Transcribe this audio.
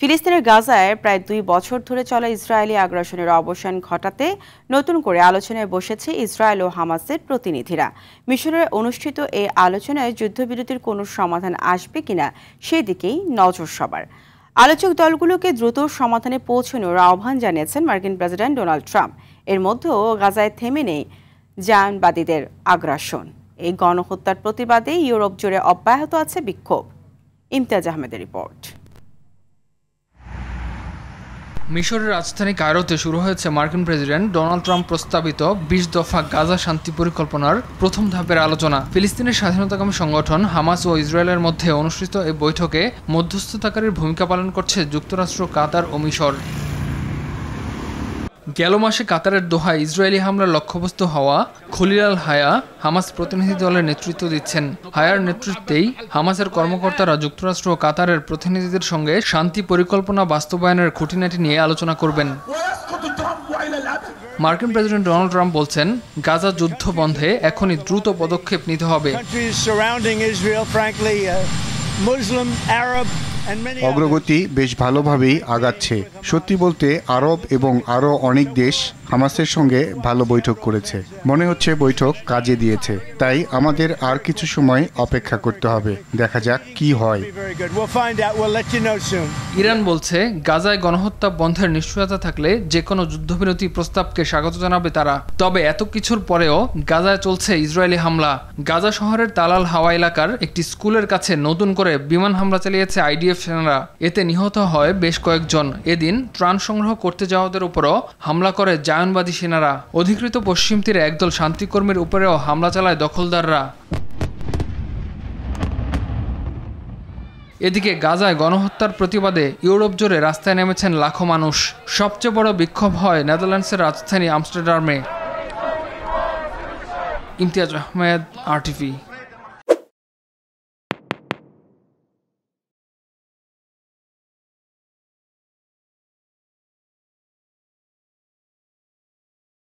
ফিলিস্তিনের গাজায় প্রায় 2 বছর ধরে চলা ইসরায়েলি আগ্রাসনের অবসান ঘটাতে নতুন করে আলোচনায় বসেছে ইসরায়েল ও হামাসের প্রতিনিধিরা। মিশরে অনুষ্ঠিত এই আলোচনায় যুদ্ধবিরতির কোনো সমাধান আসবে কিনা সেদিকেই নজর সবার। আলোচক দলগুলোকে দ্রুত সমাধানে পৌঁছানোর আহ্বান জানিয়েছেন মার্কিন প্রেসিডেন্ট ডোনাল্ড ট্রাম্প। এর মধ্যেও গাজায় থেমে নেই জায়নবাদীদের আগ্রাসন। এই গণহত্যার প্রতিবাদে ইউরোপ জুড়ে অব্যাহত আছে বিক্ষোভ। ইমতিয়াজ আহমেদের রিপোর্ট। মিশরের রাজধানী কায়রোতে শুরু হয়েছে মার্কিন প্রেসিডেন্ট ডোনাল্ড ট্রাম্প প্রস্তাবিত 20 দফা গাজা শান্তি পরিকল্পনার প্রথম ধাপের আলোচনা। ফিলিস্তিনের স্বাধীনতাকামী সংগঠন হামাস ও ইসরায়েলের মধ্যে অনুষ্ঠিত এই বৈঠকে মধ্যস্থতাকারীর ভূমিকা পালন করছে যুক্তরাষ্ট্র, কাতার ও মিশর। গেল মাসে কাতারের দোহায় ইসরায়েলি হামলার লক্ষ্যবস্তু হওয়া খলিল আল হায়া হামাস প্রতিনিধি দলের নেতৃত্ব দিচ্ছেন। হায়ার নেতৃত্বেই হামাসের কর্মকর্তারা যুক্তরাষ্ট্র ও কাতারের প্রতিনিধিদের সঙ্গে শান্তি পরিকল্পনা বাস্তবায়নের খুঁটিনাটি নিয়ে আলোচনা করবেন। মার্কিন প্রেসিডেন্ট ডোনাল্ড ট্রাম্প বলছেন, গাজা যুদ্ধ বন্ধে এখনই দ্রুত পদক্ষেপ নিতে হবে। অগ্রগতি বেশ ভালোভাবেই আগাচ্ছে। সত্যি বলতে আরব এবং আরও অনেক দেশ হামাসের সঙ্গে ভালো বৈঠক করেছে। মনে হচ্ছে বৈঠক কাজে দিয়েছে। তাই আমাদের আর কিছু সময় অপেক্ষা করতে হবে, দেখা যাক কি হয়। ইরান বলছে, গাজায় গণহত্যা বন্ধের নিশ্চয়তা থাকলে যে কোনো যুদ্ধবিরতি প্রস্তাবকে স্বাগত জানাবে তারা। তবে এত কিছুর পরেও গাজায় চলছে ইসরায়েলি হামলা। গাজা শহরের তালাল হাওয়া এলাকার একটি স্কুলের কাছে নতুন করে বিমান হামলা চালিয়েছে আইডিএফ সেনারা। এতে নিহত হয় বেশ কয়েকজন। এদিন ত্রাণ সংগ্রহ করতে যাওয়াদের উপরও হামলা করে জায়নবাদী সেনারা। অধিকৃত পশ্চিম তীরে একদল শান্তিকর্মীর উপরেও হামলা চালায় দখলদাররা। এদিকে গাজায় গণহত্যার প্রতিবাদে ইউরোপ জুড়ে রাস্তায় নেমেছেন লাখো মানুষ। সবচেয়ে বড় বিক্ষোভ হয় নেদারল্যান্ডসের রাজধানী আমস্টারডামে। ইমতিয়াজ আহমেদ, RTV।